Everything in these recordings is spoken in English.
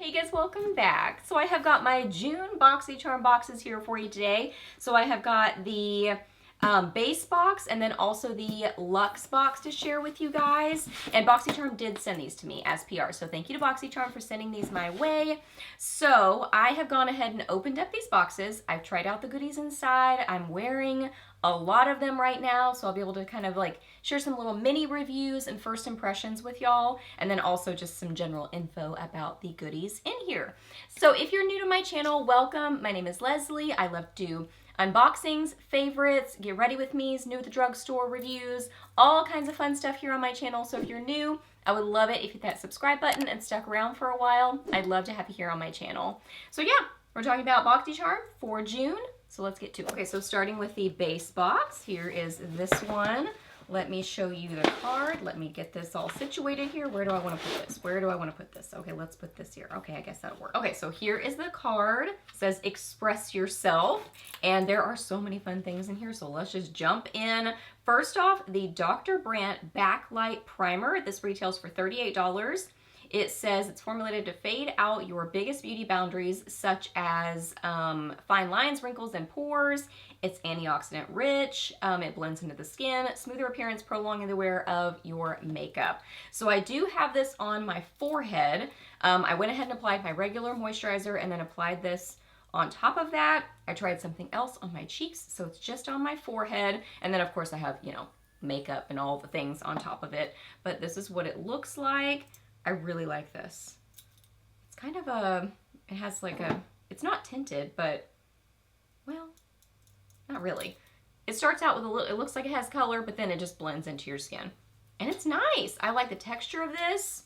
Hey guys, welcome back. So I have got my June Boxycharm boxes here for you today. So I have got the base box and then also the Luxe box to share with you guys. And Boxycharm did send these to me as PR. So thank you to Boxycharm for sending these my way. So I have gone ahead and opened up these boxes. I've tried out the goodies inside. I'm wearing a lot of them right now, so I'll be able to kind of like share some little mini reviews and first impressions with y'all, and then also just some general info about the goodies in here. So if you're new to my channel, welcome. My name is Leslie. I love to do unboxings, favorites, get ready with me's, new at the drugstore reviews, all kinds of fun stuff here on my channel. So if you're new, I would love it if you hit that subscribe button and stuck around for a while. I'd love to have you here on my channel. So yeah, we're talking about Boxycharm for June. So let's get to it. Okay, so starting with the base box, here is this one. Let me show you the card. Let me get this all situated here. Where do I want to put this? Where do I want to put this? Okay, let's put this here. Okay, I guess that'll work. Okay, so here is the card. It says express yourself. And there are so many fun things in here, so let's just jump in. First off, the Dr. Brandt Backlight Primer. This retails for $38. It says it's formulated to fade out your biggest beauty boundaries, such as fine lines, wrinkles, and pores. It's antioxidant rich. It blends into the skin, smoother appearance, prolonging the wear of your makeup. So I do have this on my forehead. I went ahead and applied my regular moisturizer and then applied this on top of that. I tried something else on my cheeks, so it's just on my forehead. And then of course I have, you know, makeup and all the things on top of it. But this is what it looks like. I really like this. It's kind of a, it has like a, it's not tinted, but, well, not really. It starts out with a little, it looks like it has color, but then it just blends into your skin. And it's nice. I like the texture of this.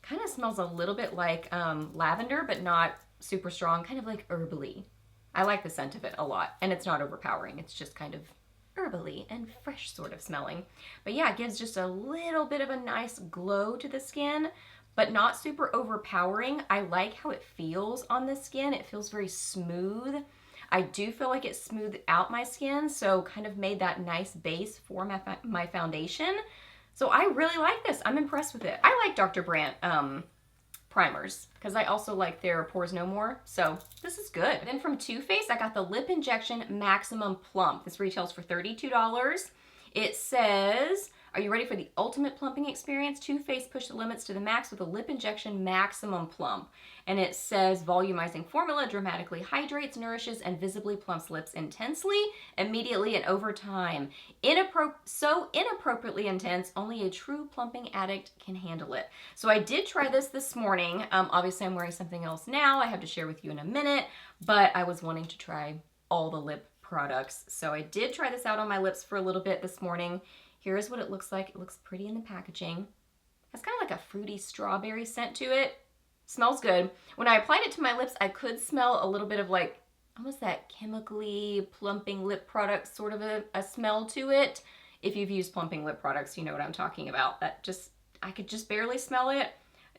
Kind of smells a little bit like lavender, but not super strong, kind of like herbally. I like the scent of it a lot, and it's not overpowering. It's just kind of herbally and fresh sort of smelling. But yeah, it gives just a little bit of a nice glow to the skin, but not super overpowering. I like how it feels on the skin. It feels very smooth. I do feel like it smoothed out my skin, so kind of made that nice base for my foundation. So I really like this. I'm impressed with it. I like Dr. Brandt primers because I also like their Pores No More, so this is good. Then from Too Faced, I got the Lip Injection Maximum Plump. This retails for $32. It says, are you ready for the ultimate plumping experience? Too Faced push the limits to the max with a Lip Injection Maximum Plump. And it says volumizing formula dramatically hydrates, nourishes, and visibly plumps lips intensely, immediately, and over time. So inappropriately intense, only a true plumping addict can handle it. So I did try this morning. Obviously, I'm wearing something else now. I have to share with you in a minute, but I was wanting to try all the lip products. So I did try this out on my lips for a little bit this morning. Here's what it looks like. It looks pretty in the packaging. It's kind of like a fruity strawberry scent to it. Smells good. When I applied it to my lips, I could smell a little bit of like almost that chemically plumping lip product sort of a smell to it. If you've used plumping lip products, you know what I'm talking about. That just, I could just barely smell it.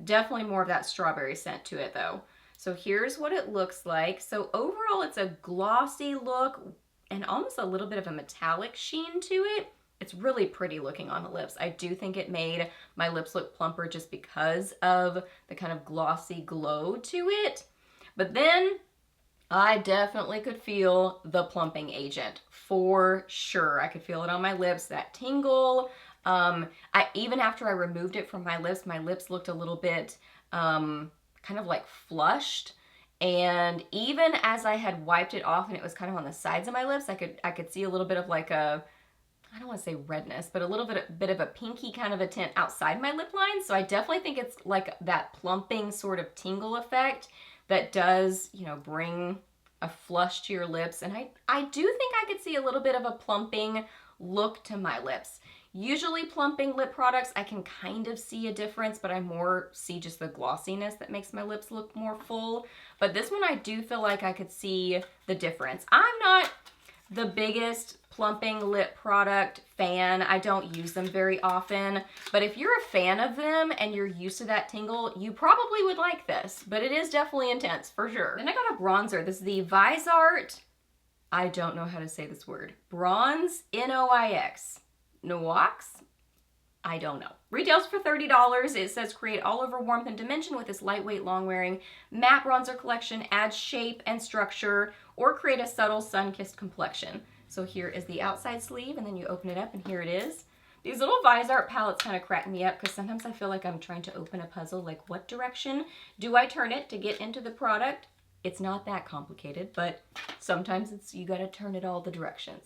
Definitely more of that strawberry scent to it though. So here's what it looks like. So overall, it's a glossy look and almost a little bit of a metallic sheen to it. It's really pretty looking on the lips. I do think it made my lips look plumper just because of the kind of glossy glow to it. But then I definitely could feel the plumping agent for sure. I could feel it on my lips, that tingle. Even after I removed it from my lips looked a little bit kind of like flushed. And even as I had wiped it off and it was kind of on the sides of my lips, I could see a little bit of like a, I don't want to say redness, but a little bit of a pinky kind of a tint outside my lip line. So I definitely think it's like that plumping sort of tingle effect that does, you know, bring a flush to your lips. And I do think I could see a little bit of a plumping look to my lips. Usually plumping lip products, I can kind of see a difference, but I more see just the glossiness that makes my lips look more full. But this one, I do feel like I could see the difference. I'm not the biggest plumping lip product fan. I don't use them very often, but if you're a fan of them and you're used to that tingle, you probably would like this, but it is definitely intense for sure. Then I got a bronzer. This is the Visart, I don't know how to say this word, Bronze Noix. I don't know. Retails for $30. It says create all over warmth and dimension with this lightweight, long-wearing matte bronzer collection. Add shape and structure or create a subtle sun-kissed complexion. So here is the outside sleeve, and then you open it up, and here it is. These little Vise Art palettes kind of crack me up because sometimes I feel like I'm trying to open a puzzle. Like, what direction do I turn it to get into the product? It's not that complicated, but sometimes you gotta turn it all the directions.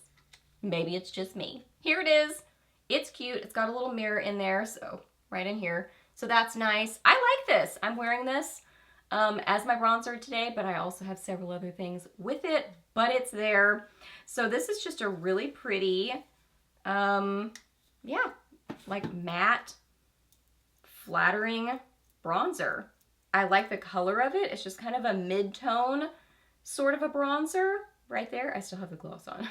Maybe it's just me. Here it is. It's cute. It's got a little mirror in there, so right in here. So that's nice. I like this. I'm wearing this as my bronzer today, but I also have several other things with it, but it's there. So this is just a really pretty, yeah, like matte, flattering bronzer. I like the color of it. It's just kind of a mid-tone sort of a bronzer right there. I still have the gloss on.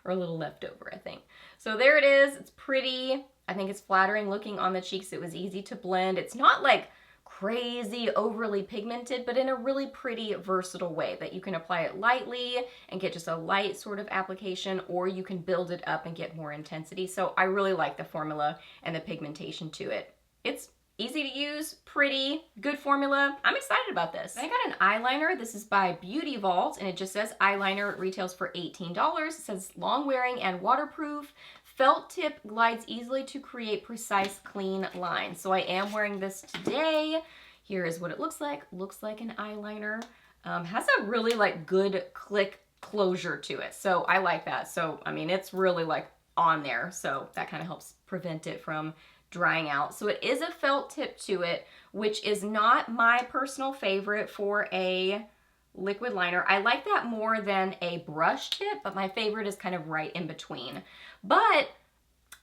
Or a little leftover, I think. So there it is. It's pretty. I think it's flattering looking on the cheeks. It was easy to blend. It's not like crazy overly pigmented, but in a really pretty versatile way that you can apply it lightly and get just a light sort of application, or you can build it up and get more intensity. So I really like the formula and the pigmentation to it. It's easy to use, pretty, good formula. I'm excited about this. I got an eyeliner. This is by Beauty Vault, and it just says eyeliner. It retails for $18. It says long wearing and waterproof. Felt tip glides easily to create precise, clean lines. So I am wearing this today. Here is what it looks like. Looks like an eyeliner. Has a really like good click closure to it. So I like that. So, I mean, it's really like on there. So that kind of helps prevent it from drying out. So it is a felt tip to it, which is not my personal favorite for a liquid liner. I like that more than a brush tip, but my favorite is kind of right in between. But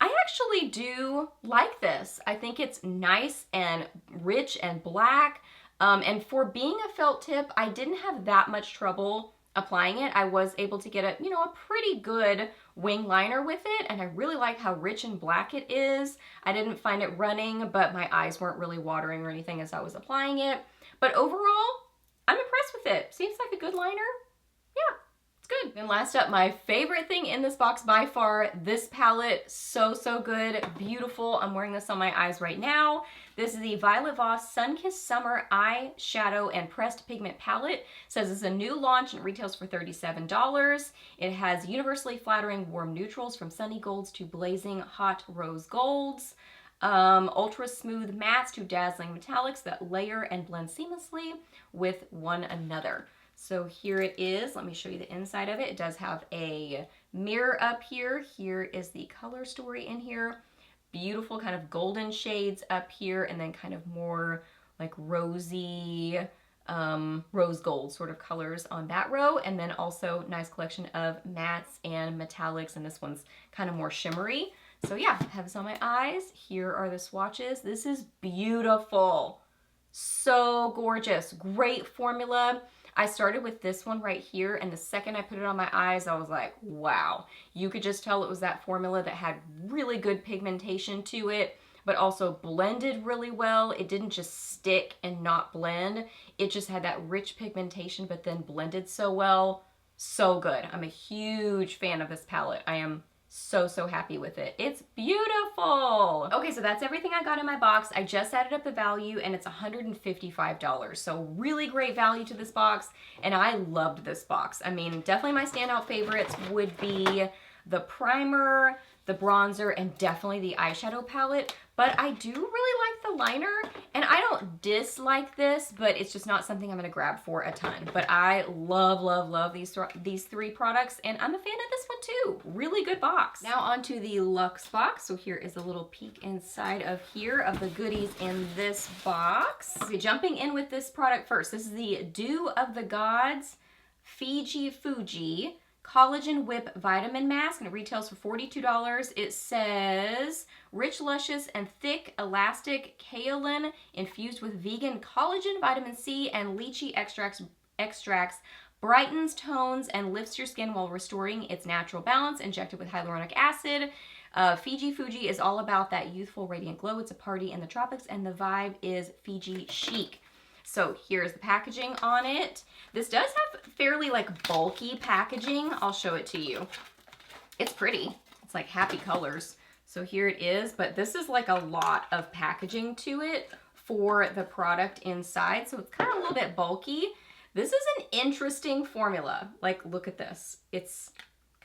I actually do like this. I think it's nice and rich and black. And for being a felt tip, I didn't have that much trouble applying it. I was able to get a, you know, a pretty good wing liner with it, and I really like how rich and black it is. I didn't find it running, but my eyes weren't really watering or anything as I was applying it. But overall, I'm impressed with it. Seems like a good liner. Yeah, it's good. And last up, my favorite thing in this box by far, this palette. So, so good. Beautiful. I'm wearing this on my eyes right now. This is the Violet Voss Sunkissed Summer Eyeshadow and Pressed Pigment Palette. It says it's a new launch and it retails for $37. It has universally flattering warm neutrals from sunny golds to blazing hot rose golds. Ultra smooth mattes to dazzling metallics that layer and blend seamlessly with one another. So here it is. Let me show you the inside of it. It does have a mirror up here. Here is the color story in here. Beautiful kind of golden shades up here, and then kind of more like rosy, rose gold sort of colors on that row. And then also nice collection of mattes and metallics, and this one's kind of more shimmery. So yeah, I have this on my eyes. Here are the swatches. This is beautiful. So gorgeous. Great formula. I started with this one right here, and the second I put it on my eyes, I was like, wow. You could just tell it was that formula that had really good pigmentation to it, but also blended really well. It didn't just stick and not blend. It just had that rich pigmentation, but then blended so well. So good. I'm a huge fan of this palette. I am so, so happy with it. It's beautiful. Okay, so that's everything I got in my box. I just added up the value and it's $155. So really great value to this box, and I loved this box. I mean, definitely my standout favorites would be the primer, the bronzer, and definitely the eyeshadow palette. But I do really like the liner, and I don't dislike this, but it's just not something I'm gonna grab for a ton. But I love, love, love these three products, and I'm a fan of this one too. Really good box. Now onto the Luxe Box. So here is a little peek inside of here of the goodies in this box. Okay, jumping in with this product first. This is the Dew of the Gods Fiji Fuji Collagen Whip Vitamin Mask, and it retails for $42. It says, rich, luscious, and thick elastic kaolin infused with vegan collagen, vitamin C, and lychee extracts brightens, tones, and lifts your skin while restoring its natural balance, injected with hyaluronic acid. Fiji Fuji is all about that youthful, radiant glow. It's a party in the tropics, and the vibe is Fiji chic. So here's the packaging on it. This does have fairly like bulky packaging. I'll show it to you. It's pretty. It's like happy colors. So here it is, but this is like a lot of packaging to it for the product inside. So it's kind of a little bit bulky. This is an interesting formula. Like, look at this. It's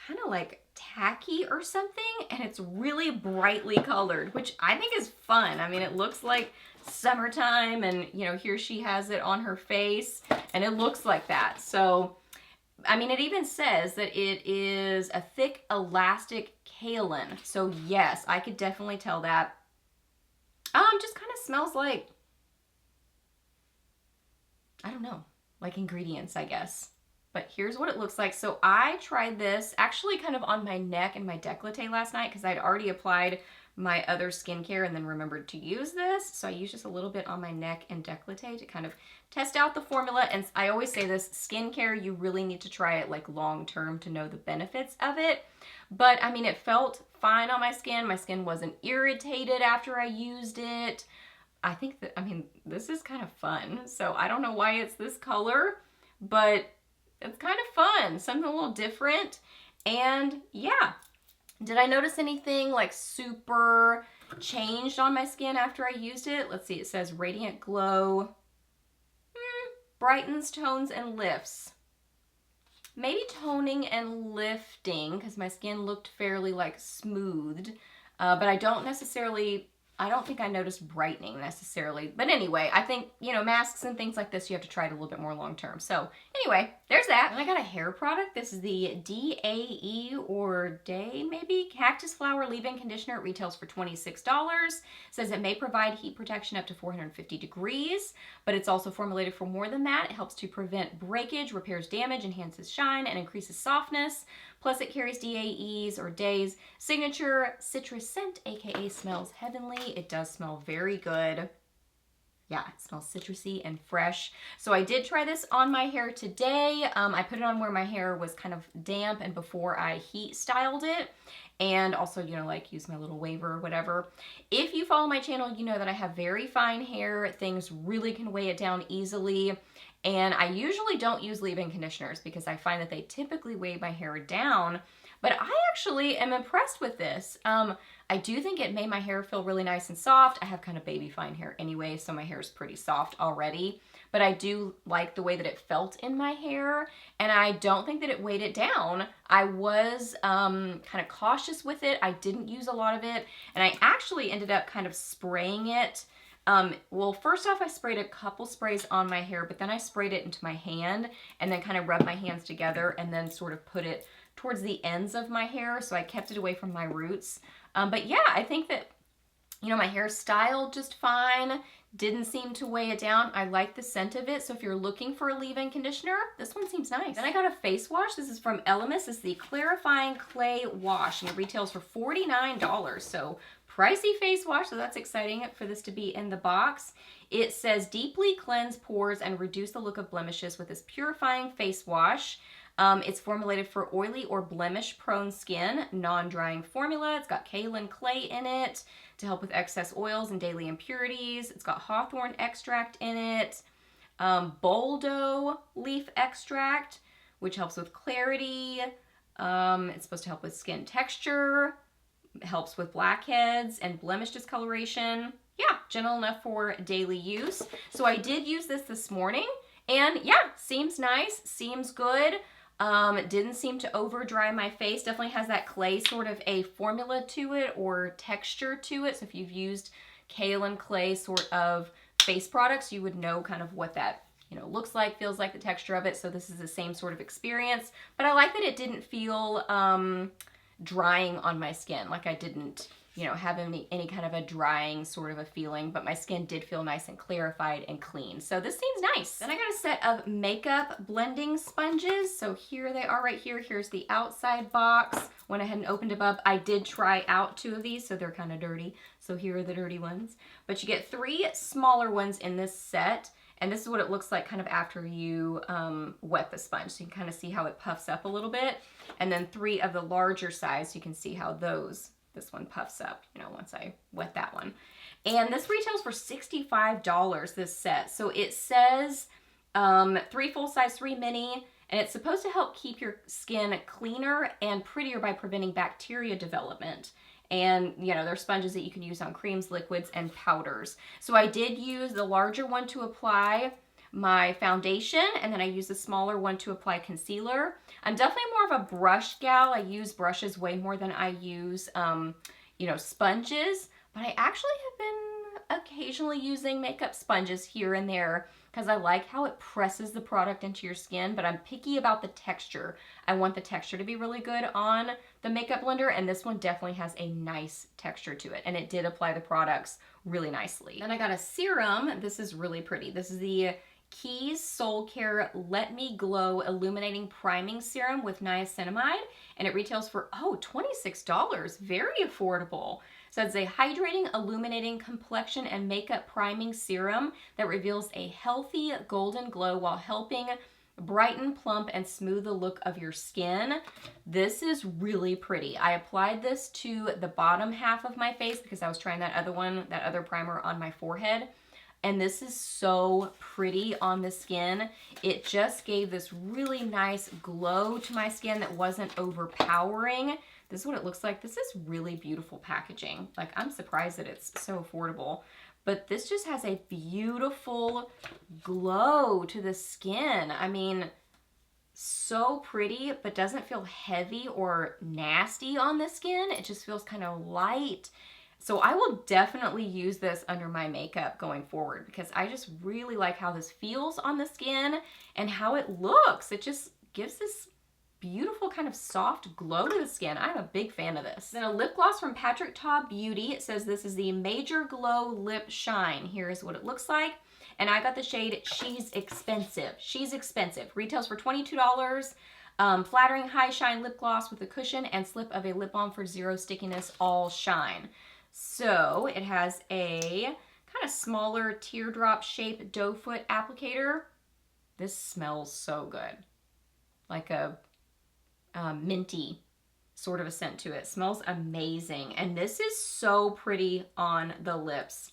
kind of like tacky or something, and it's really brightly colored, which I think is fun. I mean, it looks like summertime, and you know, here she has it on her face, and it looks like that. So, I mean, it even says that it is a thick elastic kaolin. So yes, I could definitely tell that. Just kind of smells like, I don't know, like ingredients, I guess. But here's what it looks like. So I tried this actually kind of on my neck and my décolleté last night because I'd already applied my other skincare and then remembered to use this. So I used just a little bit on my neck and décolleté to kind of test out the formula. And I always say this, skincare, you really need to try it like long term to know the benefits of it. But I mean, it felt fine on my skin. My skin wasn't irritated after I used it. I think that, I mean, this is kind of fun. So I don't know why it's this color, but it's kind of fun, something a little different. And yeah, did I notice anything like super changed on my skin after I used it? Let's see, it says Radiant Glow, brightens, tones, and lifts. Maybe toning and lifting because my skin looked fairly like smoothed, but I don't think I noticed brightening necessarily. But anyway, I think, you know, masks and things like this, you have to try it a little bit more long term. So anyway, there's that. And I got a hair product. This is the DAE or Day maybe Cactus Flower Leave-In Conditioner. It retails for $26. It says it may provide heat protection up to 450 degrees, but it's also formulated for more than that. It helps to prevent breakage, repairs damage, enhances shine, and increases softness. Plus it carries DAE's or Day's signature citrus scent, aka smells heavenly. It does smell very good. Yeah, it smells citrusy and fresh. So I did try this on my hair today. I put it on where my hair was kind of damp and before I heat styled it. And also, you know, like use my little waver or whatever. If you follow my channel, you know that I have very fine hair. Things really can weigh it down easily. And I usually don't use leave-in conditioners because I find that they typically weigh my hair down. But I actually am impressed with this. I do think it made my hair feel really nice and soft. I have kind of baby fine hair anyway, so my hair is pretty soft already. But I do like the way that it felt in my hair, and I don't think that it weighed it down. I was kind of cautious with it. I didn't use a lot of it, and I actually ended up kind of spraying it. Well, first off, I sprayed a couple sprays on my hair, but then I sprayed it into my hand and then kind of rubbed my hands together and then sort of put it towards the ends of my hair, so I kept it away from my roots. But yeah, I think that, you know, my hair styled just fine. Didn't seem to weigh it down. I like the scent of it, so if you're looking for a leave-in conditioner, this one seems nice. Then I got a face wash. This is from Elemis. It's the Clarifying Clay Wash, and it retails for $49, so pricey face wash, so that's exciting for this to be in the box. It says deeply cleanse pores and reduce the look of blemishes with this purifying face wash. It's formulated for oily or blemish-prone skin, non-drying formula. It's got kaolin clay in it to help with excess oils and daily impurities. It's got hawthorn extract in it, boldo leaf extract, which helps with clarity. It's supposed to help with skin texture, helps with blackheads and blemish discoloration. Yeah, gentle enough for daily use. So I did use this morning, and yeah, seems nice, seems good. Didn't seem to over dry my face. Definitely has that clay sort of a formula to it or texture to it. So if you've used kaolin clay sort of face products, you would know kind of what that, you know, looks like, feels like, the texture of it. So this is the same sort of experience. But I like that it didn't feel drying on my skin. Like I didn't, you know, have any kind of a drying sort of a feeling, but my skin did feel nice and clarified and clean. So this seems nice. Then I got a set of makeup blending sponges. So here they are right here. Here's the outside box. Went ahead and opened them up. I did try out 2 of these, so they're kind of dirty. So here are the dirty ones. But you get 3 smaller ones in this set. And this is what it looks like kind of after you wet the sponge. So you can kind of see how it puffs up a little bit. And then 3 of the larger size, so you can see how this one puffs up, you know, once I wet that one. And this retails for $65, this set. So it says 3 full size, 3 mini, and it's supposed to help keep your skin cleaner and prettier by preventing bacteria development. And, you know, they're sponges that you can use on creams, liquids, and powders. So I did use the larger one to apply my foundation, and then I use the smaller one to apply concealer. I'm definitely more of a brush gal. I use brushes way more than I use, you know, sponges, but I actually have been occasionally using makeup sponges here and there because I like how it presses the product into your skin, but I'm picky about the texture. I want the texture to be really good on the makeup blender, and this one definitely has a nice texture to it, and it did apply the products really nicely. Then I got a serum. This is really pretty. This is the Keys Soul Care Let Me Glow Illuminating Priming Serum with niacinamide, and it retails for, oh, $26. Very affordable. So it's a hydrating, illuminating complexion and makeup priming serum that reveals a healthy golden glow while helping brighten, plump, and smooth the look of your skin. This is really pretty. I applied this to the bottom half of my face because I was trying that other primer on my forehead. And this is so pretty on the skin. It just gave this really nice glow to my skin that wasn't overpowering. This is what it looks like. This is really beautiful packaging. Like, I'm surprised that it's so affordable. But this just has a beautiful glow to the skin. I mean, so pretty, but doesn't feel heavy or nasty on the skin. It just feels kind of light. So I will definitely use this under my makeup going forward because I just really like how this feels on the skin and how it looks. It just gives this beautiful kind of soft glow to the skin. I'm a big fan of this. Then a lip gloss from Patrick Ta Beauty. It says this is the Major Glow Lip Shine. Here's what it looks like. And I got the shade She's Expensive. She's Expensive. Retails for $22. Flattering high shine lip gloss with a cushion and slip of a lip balm for zero stickiness, all shine. So it has a kind of smaller teardrop shaped doe foot applicator. This smells so good. Like a minty sort of a scent to it. Smells amazing. And this is so pretty on the lips.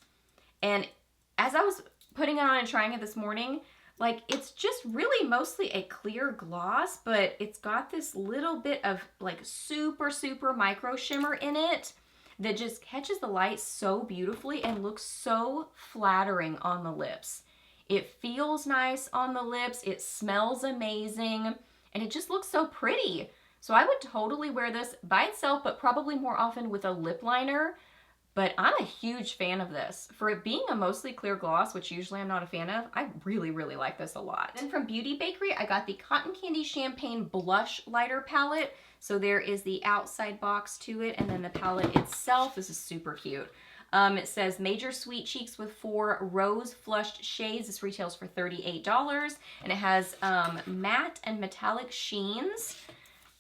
And as I was putting it on and trying it this morning, like, it's just really mostly a clear gloss, but it's got this little bit of like super, super micro shimmer in it that just catches the light so beautifully and looks so flattering on the lips. It feels nice on the lips, it smells amazing, and it just looks so pretty. So I would totally wear this by itself, but probably more often with a lip liner. But I'm a huge fan of this. For it being a mostly clear gloss, which usually I'm not a fan of, I really, really like this a lot. Then from Beauty Bakery, I got the Cotton Candy Champagne Blush Lighter Palette. So there is the outside box to it, and then the palette itself. This is super cute. It says Major Sweet Cheeks with 4 rose flushed shades. This retails for $38, and it has matte and metallic sheens.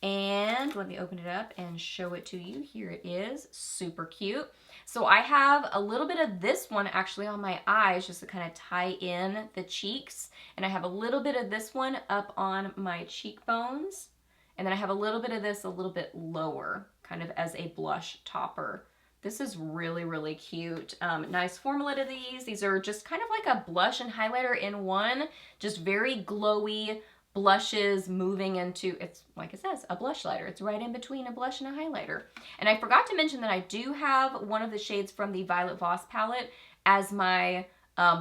And let me open it up and show it to you. Here it is, super cute. So I have a little bit of this one actually on my eyes just to kind of tie in the cheeks. And I have a little bit of this one up on my cheekbones. And then I have a little bit of this a little bit lower, kind of as a blush topper. This is really, really cute. Nice formula to these. These are just kind of like a blush and highlighter in one. Just very glowy blushes moving into, it's like it says, a blush lighter. It's right in between a blush and a highlighter. And I forgot to mention that I do have one of the shades from the Violet Voss palette as my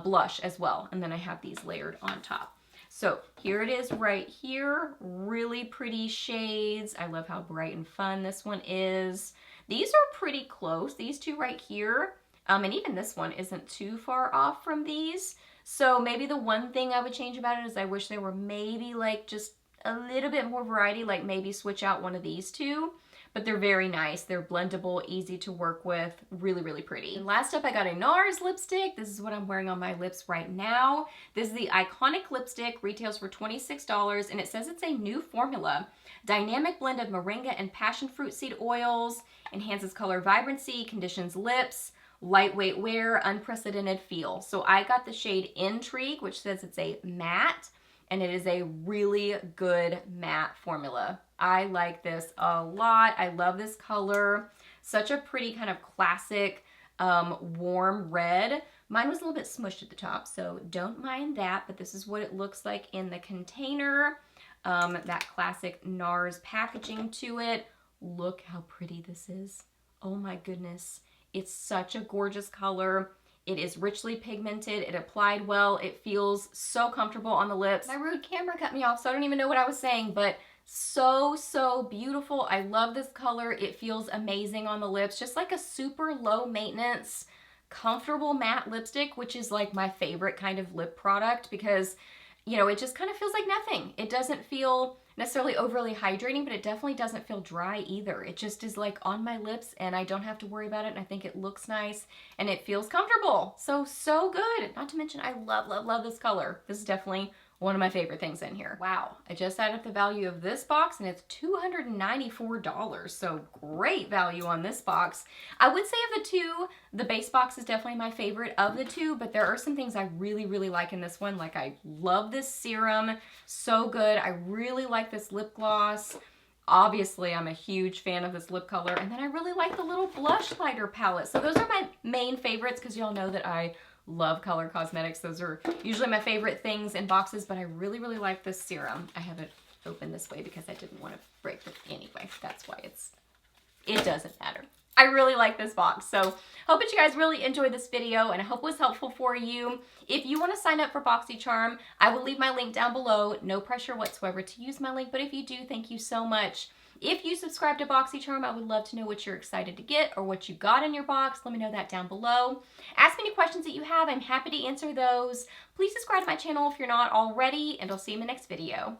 blush as well. And then I have these layered on top. So here it is right here. Really pretty shades. I love how bright and fun this one is. These are pretty close, these two right here. And even this one isn't too far off from these. So maybe the one thing I would change about it is I wish there were maybe like just a little bit more variety, like maybe switch out one of these two. But they're very nice. They're blendable, easy to work with, really, really pretty. And last up, I got a NARS lipstick. This is what I'm wearing on my lips right now. This is the Iconic Lipstick, retails for $26, and it says it's a new formula. Dynamic blend of moringa and passion fruit seed oils, enhances color vibrancy, conditions lips, lightweight wear, unprecedented feel. So I got the shade Intrigue, which says it's a matte, and it is a really good matte formula. I like this a lot. I love this color. Such a pretty kind of classic warm red. Mine was a little bit smushed at the top, so don't mind that, but this is what it looks like in the container. That classic NARS packaging to it. Look how pretty this is Oh my goodness. It's such a gorgeous color. It is richly pigmented. It applied well. It feels so comfortable on the lips. My rude camera cut me off, so I don't even know what I was saying, but so beautiful. I love this color. It feels amazing on the lips. Just like a super low maintenance, comfortable matte lipstick, which is like my favorite kind of lip product because, you know, it just kind of feels like nothing. It doesn't feel necessarily overly hydrating, but it definitely doesn't feel dry either. It just is like on my lips and I don't have to worry about it, and I think it looks nice and it feels comfortable. So good. Not to mention I love this color. This is definitely one of my favorite things in here. Wow, I just added up the value of this box and it's $294, so great value on this box. I would say of the two, the base box is definitely my favorite of the two, but there are some things I really like in this one. Like I love this serum, so good. I really like this lip gloss. Obviously, I'm a huge fan of this lip color, and then I really like the little blush lighter palette. So those are my main favorites because y'all know that I love color cosmetics. Those are usually my favorite things in boxes, but I really like this serum. I have it open this way because I didn't want to break it anyway. That's why it doesn't matter. I really like this box. So hope that you guys really enjoyed this video and I hope it was helpful for you. If you want to sign up for Boxycharm, I will leave my link down below. No pressure whatsoever to use my link, but if you do, thank you so much. If you subscribe to Boxycharm, I would love to know what you're excited to get or what you got in your box. Let me know that down below. Ask me any questions that you have. I'm happy to answer those. Please subscribe to my channel if you're not already, and I'll see you in the next video.